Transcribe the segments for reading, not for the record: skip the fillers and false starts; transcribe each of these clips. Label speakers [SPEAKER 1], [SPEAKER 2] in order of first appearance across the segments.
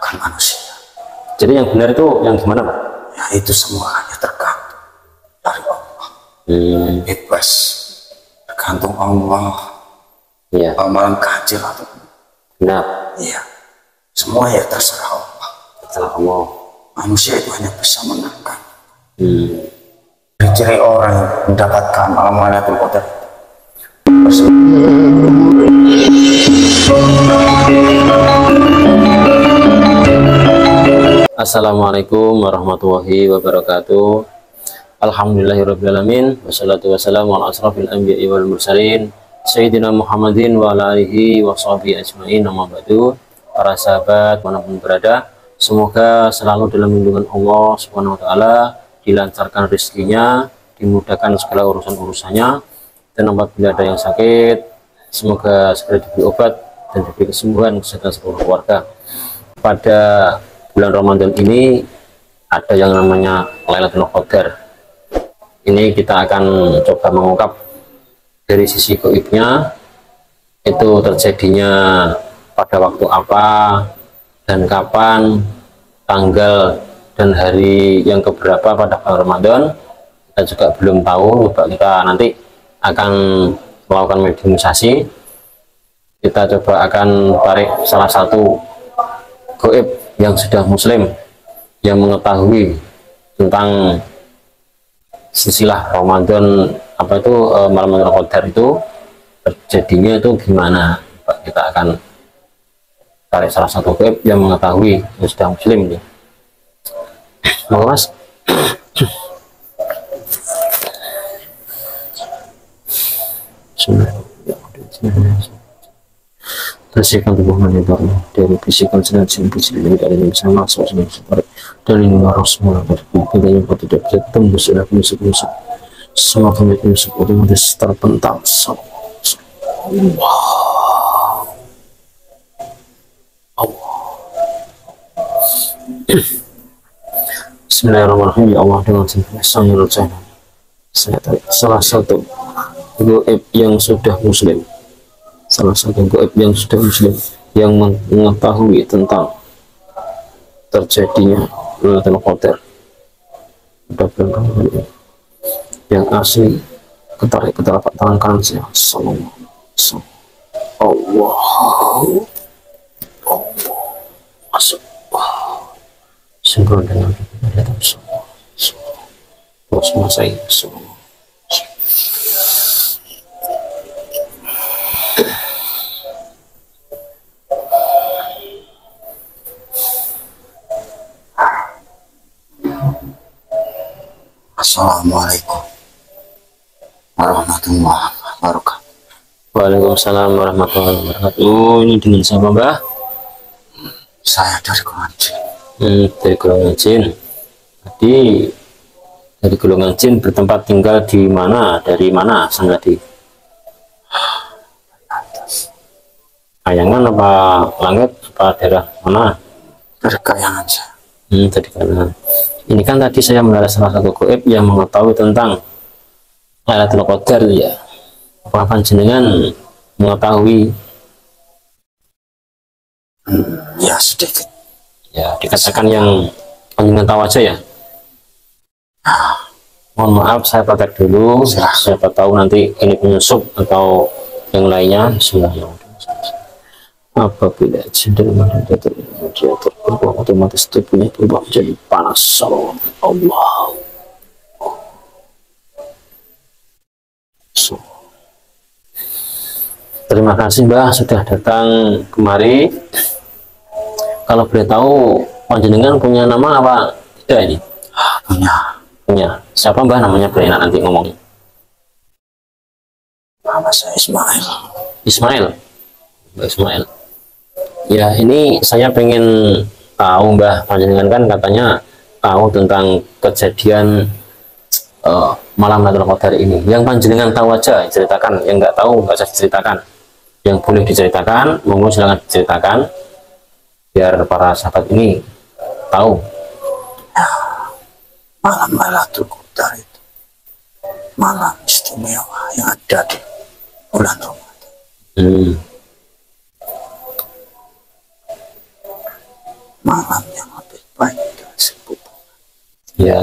[SPEAKER 1] menentukan manusia.
[SPEAKER 2] Jadi yang benar itu yang gimana, Pak?
[SPEAKER 1] Ya itu semuanya tergantung dari Allah. Bebas, tergantung Allah.
[SPEAKER 2] Iya.
[SPEAKER 1] Amalan ganjil atau
[SPEAKER 2] Benar.
[SPEAKER 1] iya, semua ya terserah Allah.
[SPEAKER 2] Terserah Allah.
[SPEAKER 1] Manusia itu hanya bisa menangkan. Ciri orang yang mendapatkan amalan Qadar.
[SPEAKER 2] Assalamualaikum warahmatullahi wabarakatuh. Alhamdulillahirrabbilalamin. Wassalatu wassalamu ala asrafil anbiya'i wal mursalin Sayyidina Muhammadin wa ala alihi wa sahbihi ajma'in. Nama ba'du. Para sahabat manapun berada, semoga selalu dalam lindungan Allah Subhanahu wa ta'ala, dilancarkan rezekinya, dimudahkan segala urusan-urusannya, dan apabila ada yang sakit, semoga segera diberi obat dan diberi kesembuhan kesehatan seluruh keluarga. Pada bulan Ramadan ini ada yang namanya Lailatul Qadar. Ini kita akan coba mengungkap dari sisi gaibnya, itu terjadinya pada waktu apa dan kapan, tanggal dan hari yang keberapa pada bulan Ramadan. Kita juga belum tahu. Coba kita nanti akan melakukan mediumisasi. Kita coba akan tarik salah satu gaib yang sudah muslim, yang mengetahui tentang silsilah Ramadan, apa itu malam Lailatul Qadar itu terjadinya itu gimana. Kita akan tarik salah satu gaib yang mengetahui, yang sudah muslim ya. Mau Mas? Bersihkan tubuh menyebarnya dari bisikan sinar jin dari yang bisa masuk dari luar semula dari yang tidak bisa tembus oleh musuh-musuh. Semua musuh otomatis terpental. Bismillahirrahmanirrahim. Ya Allah, dengan sang yang saya tarik salah satu gaib yang sudah muslim, salah satu gaib yang sudah muslim yang mengetahui tentang terjadinya Lailatul Qadar pada bulan Ramadan ini, yang asli ketarik ke telapak tangan kanan saya. Allah masuk sinkron dengan semua saya semua.
[SPEAKER 1] Assalamualaikum warahmatullahi wabarakatuh.
[SPEAKER 2] Waalaikumsalam warahmatullahi wabarakatuh. Ini dengan siapa, Mbah?
[SPEAKER 1] Saya dari golongan jin.
[SPEAKER 2] Dari golongan jin. Tadi dari golongan jin bertempat tinggal di mana? Dari mana sang tadi? Kayangan apa langit apa daerah mana?
[SPEAKER 1] Dari kayangan saya.
[SPEAKER 2] Tadi karena ini kan tadi saya mengenal salah satu gaib yang mengetahui tentang Lailatul Qadar ya. Apa panjenengan mengetahui?
[SPEAKER 1] Ya sedikit.
[SPEAKER 2] Ya dikatakan yang panjenengan tahu aja ya. Mohon maaf saya praktek dulu. Siapa tahu nanti ini penyusup atau yang lainnya. Semuanya. Apabila cenderung dia berubah, otomatis tubuhnya berubah menjadi panas. Allah. Terima kasih Mbah sudah datang kemari. Kalau boleh tahu panjenengan punya nama apa tidak ini? Punya. Siapa Mbah namanya, boleh nanti ngomong.
[SPEAKER 1] Nama saya Ismail.
[SPEAKER 2] Ismail. Mbak Ismail. Ya ini saya pengen tahu Mbah, panjenengan kan katanya tahu tentang kejadian malam Lailatul Qadar ini. Yang panjenengan tahu aja ceritakan, yang nggak tahu nggak usah diceritakan. Yang boleh diceritakan, monggo silakan diceritakan biar para sahabat ini tahu.
[SPEAKER 1] Malam Lailatul Qadar itu malam istimewa yang ada di bulan Ramadan. malam yang lebih baik dari 1000 bulan.
[SPEAKER 2] Ya.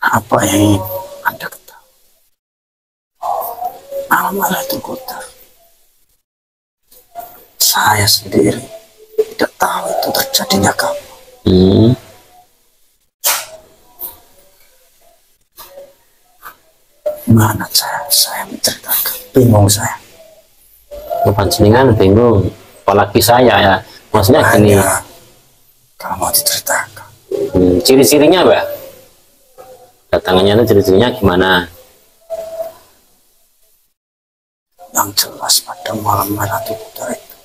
[SPEAKER 1] Apa yang Anda ketahui? Malam Lailatul Qadar. Saya sendiri tidak tahu itu terjadinya kapan. Mana saya menceritakan, bingung saya.
[SPEAKER 2] Panjenengan bingung, apalagi saya ya. Maksudnya gini.
[SPEAKER 1] Kalau mau diceritakan.
[SPEAKER 2] Ciri-cirinya, Mbak? Datangannya itu ciri-cirinya gimana?
[SPEAKER 1] Yang jelas pada malam Lailatul Qadar itu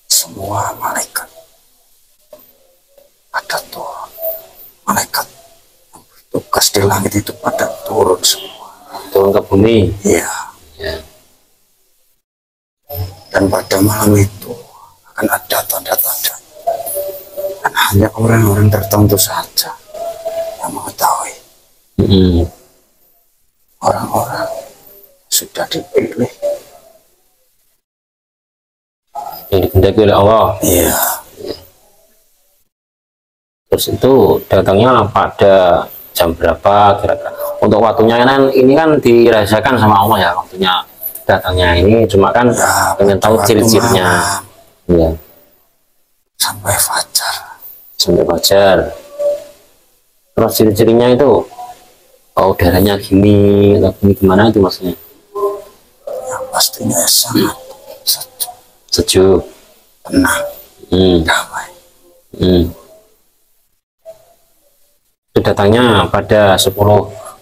[SPEAKER 1] semua malaikat pada turun. Malaikat yang bertugas di langit itu pada turun semua.
[SPEAKER 2] Turun ke bumi.
[SPEAKER 1] Iya.
[SPEAKER 2] Ya.
[SPEAKER 1] Dan pada malam itu akan ada tanda-tanda. Dan hanya orang-orang tertentu saja yang mengetahui. Orang-orang sudah dipilih.
[SPEAKER 2] Yang dikehendaki oleh Allah.
[SPEAKER 1] Iya.
[SPEAKER 2] Terus itu datangnya pada jam berapa kira-kira? Untuk waktunya kan ini kan dirahasiakan sama Allah ya, waktunya datangnya ini, cuma kan
[SPEAKER 1] Ya,
[SPEAKER 2] pengen tahu ciri-cirinya. Iya.
[SPEAKER 1] Sampai fajar.
[SPEAKER 2] Sampai fajar. Terus ciri-cirinya itu udaranya gini atau gini, gimana itu maksudnya?
[SPEAKER 1] Yang pastinya sangat
[SPEAKER 2] Sejuk.
[SPEAKER 1] tenang, damai.
[SPEAKER 2] Itu datangnya pada 10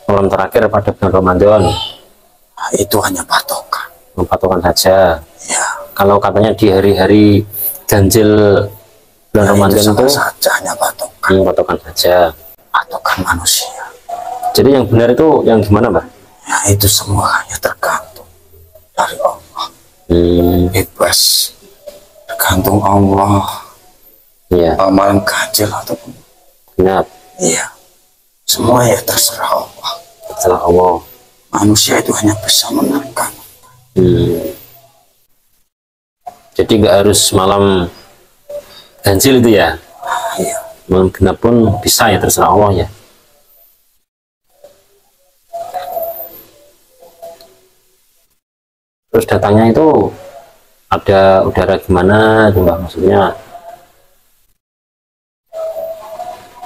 [SPEAKER 2] malam terakhir pada bulan Ramadan.
[SPEAKER 1] Nah, itu hanya patokan.
[SPEAKER 2] Patokan saja.
[SPEAKER 1] Ya.
[SPEAKER 2] Kalau katanya di hari-hari ganjil bulan Ramadan itu
[SPEAKER 1] saja hanya patokan.
[SPEAKER 2] Patokan saja.
[SPEAKER 1] Patokan manusia.
[SPEAKER 2] Jadi yang benar itu yang gimana, Mbak?
[SPEAKER 1] Ya, itu semua hanya tergantung dari Allah. Bebas. Tergantung Allah.
[SPEAKER 2] Iya.
[SPEAKER 1] Malam ganjil ataupun
[SPEAKER 2] Genap.
[SPEAKER 1] iya. Semua ya terserah Allah.
[SPEAKER 2] Terserah Allah.
[SPEAKER 1] Manusia itu hanya bisa menerkan.
[SPEAKER 2] Jadi nggak harus malam ganjil itu ya?
[SPEAKER 1] Iya.
[SPEAKER 2] Malam genap pun bisa ya, terserah Allah ya. Terus datangnya itu ada udara gimana itu, Mbak, maksudnya?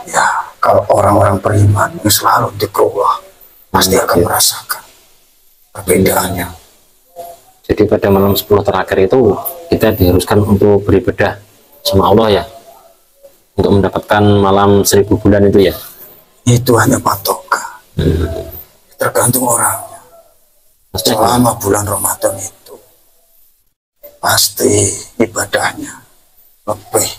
[SPEAKER 1] Ya, kalau orang-orang beriman yang selalu dikerullah pasti akan merasakan perbedaannya.
[SPEAKER 2] Jadi pada malam 10 terakhir itu kita diharuskan untuk beribadah sama Allah ya, untuk mendapatkan malam 1000 bulan itu ya.
[SPEAKER 1] Itu hanya patokan. Tergantung orangnya. Selama bulan Ramadan itu pasti ibadahnya lebih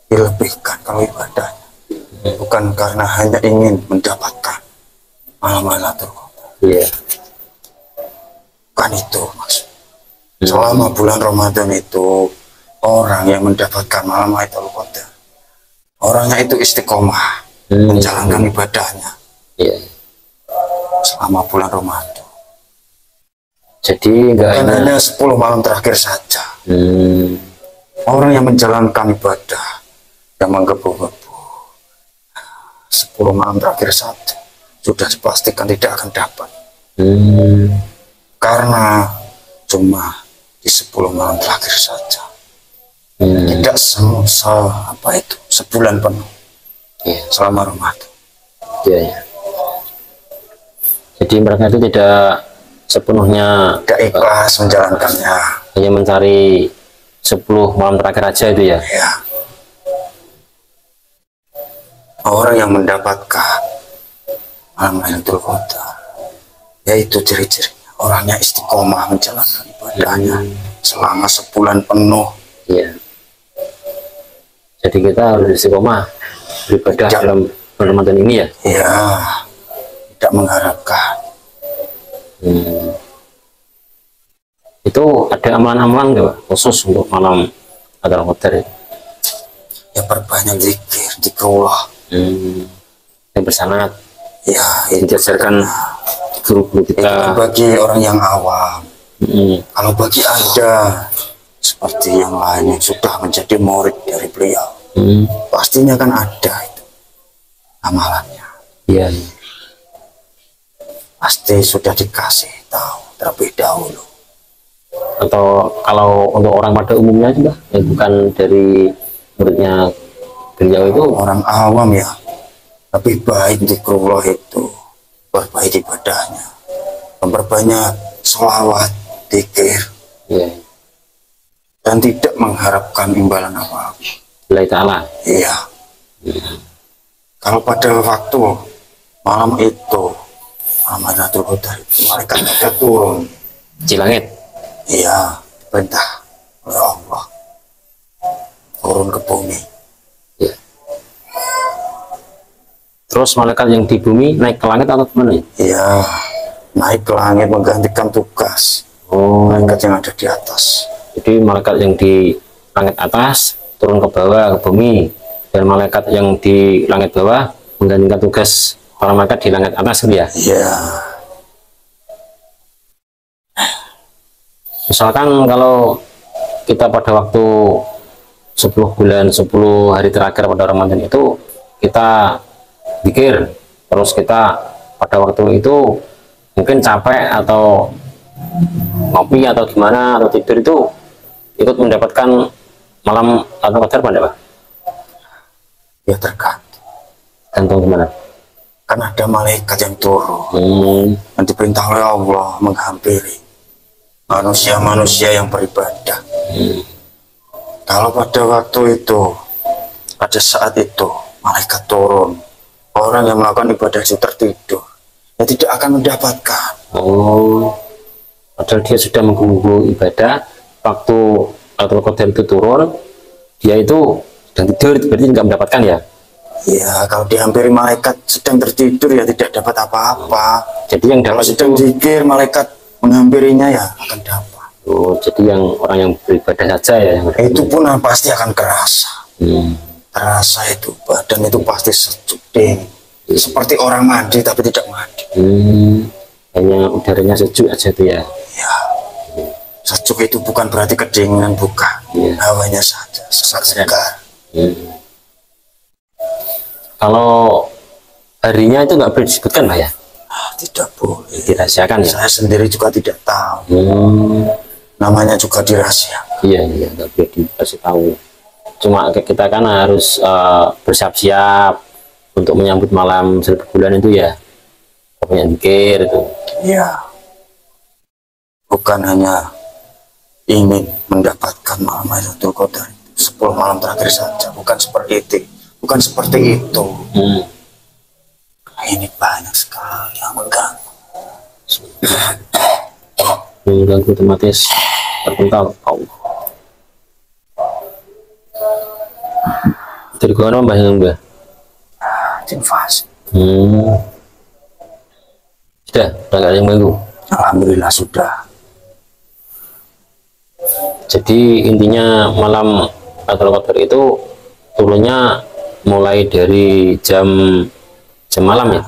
[SPEAKER 1] dilebihkan. Kalau ibadahnya bukan karena hanya ingin mendapatkan malam Lailatul Qadar.
[SPEAKER 2] Iya.
[SPEAKER 1] Bukan itu maksud. Selama bulan Ramadan itu orang yang mendapatkan malam Lailatul Qadar, orangnya itu istiqomah menjalankan ibadahnya.
[SPEAKER 2] Iya.
[SPEAKER 1] Selama bulan Ramadan.
[SPEAKER 2] Jadi enggak
[SPEAKER 1] hanya 10 malam terakhir saja. Orang yang menjalankan ibadah, yang menggebu-gebu 10 malam terakhir saja sudah dipastikan tidak akan dapat. Karena cuma di 10 malam terakhir saja. Tidak sebulan penuh. Selama Ramadan.
[SPEAKER 2] Iya. Jadi mereka itu tidak sepenuhnya
[SPEAKER 1] ikhlas menjalankannya,
[SPEAKER 2] hanya mencari 10 malam terakhir aja itu ya.
[SPEAKER 1] Ya. Orang yang mendapatkan malam Lailatul Qadar, yaitu ciri-cirinya orangnya istiqomah menjalankan ibadahnya selama sebulan penuh.
[SPEAKER 2] Iya. Jadi kita harus istiqomah beribadah dalam Ramadan ini ya.
[SPEAKER 1] Iya. Tidak mengharapkan.
[SPEAKER 2] Itu ada amalan-amalan nggak, Pak, khusus untuk malam Lailatul Qadar?
[SPEAKER 1] Ya perbanyak zikir, zikrullah.
[SPEAKER 2] Yang bersanad.
[SPEAKER 1] Ya,
[SPEAKER 2] diajarkan guru-guru kita.
[SPEAKER 1] Itu bagi orang yang awam. Kalau bagi Anda seperti yang lain yang sudah menjadi murid dari beliau. Pastinya kan ada itu amalannya.
[SPEAKER 2] Iya, iya.
[SPEAKER 1] Pasti sudah dikasih tahu terlebih dahulu.
[SPEAKER 2] Atau kalau untuk orang pada umumnya juga yang bukan dari muridnya beliau itu,
[SPEAKER 1] Orang awam ya lebih baik zikrullah itu perbaiki ibadahnya, memperbanyak sholawat, zikir,
[SPEAKER 2] ya,
[SPEAKER 1] dan tidak mengharapkan imbalan apa-apa.
[SPEAKER 2] Allah Ta'ala.
[SPEAKER 1] Iya. Kalau pada waktu malam itu, malam Lailatul Qadar itu, malaikat ada turun.
[SPEAKER 2] Di langit.
[SPEAKER 1] Iya, perintah oleh Allah turun ke bumi.
[SPEAKER 2] Ya. Terus malaikat yang di bumi naik ke langit atau gimana?
[SPEAKER 1] Iya, naik ke langit menggantikan tugas malaikat yang ada di atas.
[SPEAKER 2] Jadi malaikat yang di langit atas turun ke bawah ke bumi, dan malaikat yang di langit bawah menggantikan tugas para malaikat di langit atas, gitu ya.
[SPEAKER 1] Iya.
[SPEAKER 2] Misalkan kalau kita pada waktu 10 bulan 10 hari terakhir pada Ramadan itu kita zikir, terus kita pada waktu itu mungkin capek atau ngopi atau gimana atau tidur, itu ikut mendapatkan malam Lailatul Qadar pada Pak?
[SPEAKER 1] Ya tergantung
[SPEAKER 2] Gimana?
[SPEAKER 1] kan ada malaikat yang turun yang diperintah oleh Allah menghampiri manusia-manusia yang beribadah. Kalau pada waktu itu, pada saat itu malaikat turun, orang yang melakukan ibadah itu tertidur, ya tidak akan mendapatkan.
[SPEAKER 2] Padahal dia sudah mengganggu ibadah, waktu Lailatul Qadar itu turun, dia itu sedang tidur, berarti nggak mendapatkan ya?
[SPEAKER 1] Ya, kalau dihampiri malaikat sedang tertidur ya tidak dapat apa-apa.
[SPEAKER 2] Jadi yang
[SPEAKER 1] Kalau
[SPEAKER 2] dapat
[SPEAKER 1] sedang
[SPEAKER 2] itu,
[SPEAKER 1] zikir, malaikat menghampirinya ya akan dapat.
[SPEAKER 2] jadi yang orang yang beribadah saja ya?
[SPEAKER 1] Itu pun pasti akan kerasa. Terasa itu, badan itu pasti sejuk deh. Seperti orang mandi tapi tidak mandi.
[SPEAKER 2] Hanya udaranya sejuk aja tuh ya?
[SPEAKER 1] Ya, sejuk itu bukan berarti kedinginan, bukan. Hawanya saja, segar.
[SPEAKER 2] Kalau harinya itu nggak boleh disebutkan Pak ya?
[SPEAKER 1] Tidak boleh.
[SPEAKER 2] Dirahasiakan ya?
[SPEAKER 1] Saya sendiri juga tidak tahu. Namanya juga dirahasiakan.
[SPEAKER 2] Iya, nggak boleh dikasih tahu. Cuma kita kan harus bersiap-siap untuk menyambut malam 1000 bulan itu ya, banyak zikir itu.
[SPEAKER 1] Iya. Bukan hanya ingin mendapatkan malam Lailatul Qadar 10 malam terakhir saja, bukan seperti itu. Bukan seperti itu. Ini banyak sekali yang mengganggu.
[SPEAKER 2] Mengganggu otomatis terpental. Dari gua apa Mbak?
[SPEAKER 1] Invasi.
[SPEAKER 2] Sudah nggak ada yang mengganggu.
[SPEAKER 1] Alhamdulillah sudah.
[SPEAKER 2] Jadi intinya malam Lailatul Qadar itu turunnya mulai dari jam malam ya,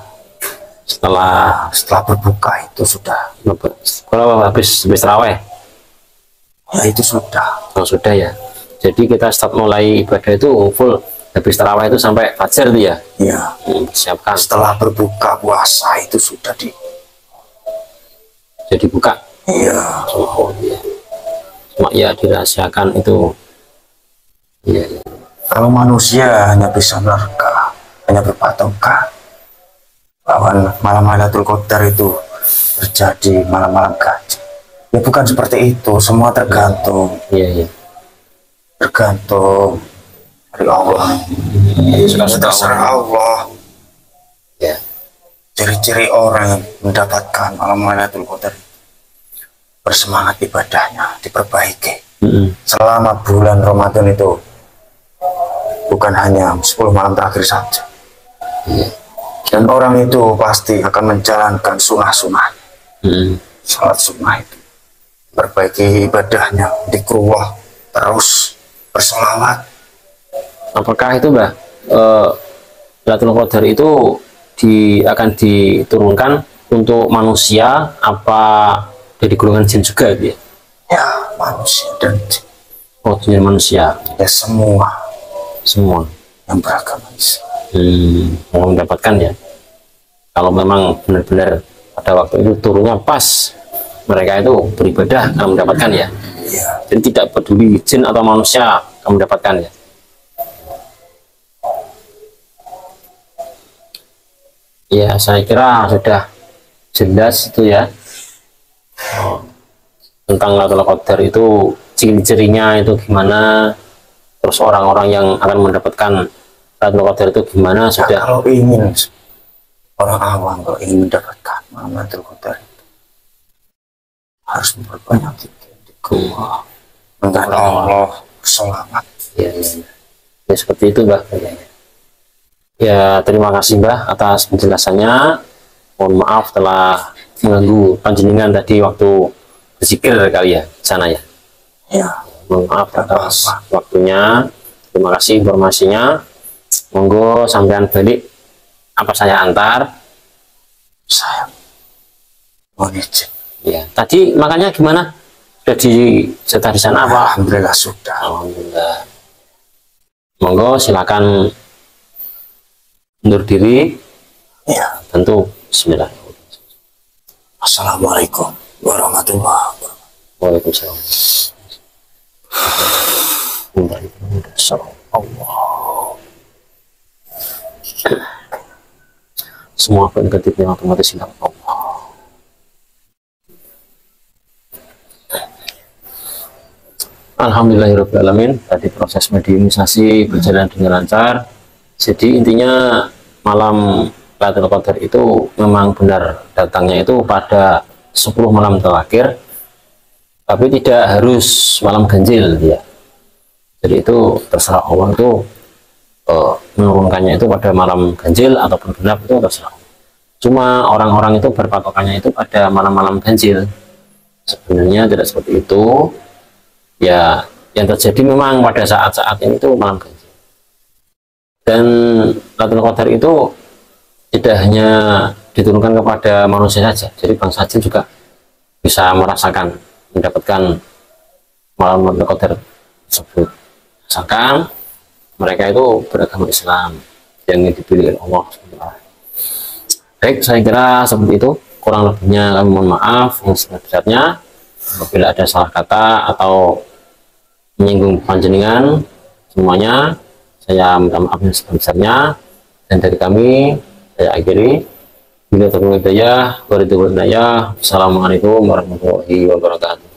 [SPEAKER 2] setelah
[SPEAKER 1] berbuka itu sudah.
[SPEAKER 2] kalau habis tarawih
[SPEAKER 1] Ya itu sudah.
[SPEAKER 2] sudah ya. Jadi kita start mulai ibadah itu full habis tarawih itu sampai fajar itu ya.
[SPEAKER 1] Ya.
[SPEAKER 2] Siapkan
[SPEAKER 1] Setelah berbuka puasa itu sudah
[SPEAKER 2] jadi buka.
[SPEAKER 1] Iya.
[SPEAKER 2] Iya. Cuma ya dirahasiakan itu. Iya.
[SPEAKER 1] Kalau manusia hanya bisa menerka, hanya berpatokan bahwa malam Lailatul Qadar itu terjadi malam-malam gaji. Ya bukan seperti itu, semua tergantung.
[SPEAKER 2] Iya.
[SPEAKER 1] Tergantung dari Allah. Sudah terserah Allah.
[SPEAKER 2] Ya.
[SPEAKER 1] Ciri-ciri orang yang mendapatkan malam Lailatul Qadar, bersemangat ibadahnya, diperbaiki. Selama bulan Ramadan itu bukan hanya 10 malam terakhir saja. Dan orang itu pasti akan menjalankan sunnah-sunnah. Salat sunnah itu, perbaiki ibadahnya, zikrullah, terus bersolawat.
[SPEAKER 2] Apakah itu Mbak, Lailatul Qadar itu akan diturunkan untuk manusia apa dari golongan jin juga gitu ya?
[SPEAKER 1] Ya, manusia dan jin.
[SPEAKER 2] Oh, jin manusia.
[SPEAKER 1] Ya semua
[SPEAKER 2] Semua.
[SPEAKER 1] yang beragama Islam.
[SPEAKER 2] Yang mendapatkan ya. Kalau memang benar-benar pada waktu itu turunnya pas, mereka itu beribadah akan mendapatkan ya.
[SPEAKER 1] Iya.
[SPEAKER 2] Jadi tidak peduli jin atau manusia akan mendapatkan ya. Ya, saya kira sudah jelas itu ya. Tentang Lailatul Qadar itu ciri-cirinya itu gimana, terus orang-orang yang akan mendapatkan Lailatul Qadar itu gimana
[SPEAKER 1] Ya,
[SPEAKER 2] sudah.
[SPEAKER 1] kalau ingin orang awam kalau ingin mendapatkan malam Lailatul Qadar itu harus memperbanyak zikir di gua, minta Allah selamat.
[SPEAKER 2] Ya, ya, seperti itu Mbah. Ya, terima kasih Mbah atas penjelasannya. Mohon maaf telah mengganggu panjenengan tadi waktu berzikir kali ya sana ya.
[SPEAKER 1] Ya,
[SPEAKER 2] Mohon maaf atas waktunya. Terima kasih informasinya. Monggo sampean balik apa saya antar.
[SPEAKER 1] saya mohon izin.
[SPEAKER 2] Ya, tadi makanya gimana? Sudah dicetak di sana apa?
[SPEAKER 1] Alhamdulillah sudah.
[SPEAKER 2] Alhamdulillah. Monggo silakan undur diri.
[SPEAKER 1] Ya,
[SPEAKER 2] Tentu bismillah.
[SPEAKER 1] assalamualaikum warahmatullahi wabarakatuh.
[SPEAKER 2] Waalaikumsalam. Allah. Semua negatifnya otomatis hilang. Allah. Alhamdulillahirrahmanirrahim. Tadi proses mediumisasi berjalan dengan lancar. Jadi intinya malam Lailatul Qadar itu memang benar datangnya itu pada 10 malam terakhir, tapi tidak harus malam ganjil ya. Jadi itu terserah Allah itu menurunkannya itu pada malam ganjil ataupun genap itu terserah. Cuma orang-orang itu berpatokannya itu pada malam-malam ganjil. Sebenarnya tidak seperti itu. Ya, yang terjadi memang pada saat-saat ini itu malam ganjil. Dan Lailatul Qadar itu tidak hanya diturunkan kepada manusia saja, jadi bangsa jin juga bisa merasakan, mendapatkan malam Lailatul Qadar tersebut. Misalkan mereka itu beragama Islam yang dipilih oleh Allah. Baik, saya kira seperti itu. Kurang lebihnya kami mohon maaf yang sebesar-besarnya apabila ada salah kata atau menyinggung panjenengan semuanya. Saya minta maaf yang sebesar-besarnya, dan dari kami saya akhiri. Bila terlalu hidayah, waridul hidayah. Assalamualaikum warahmatullahi wabarakatuh.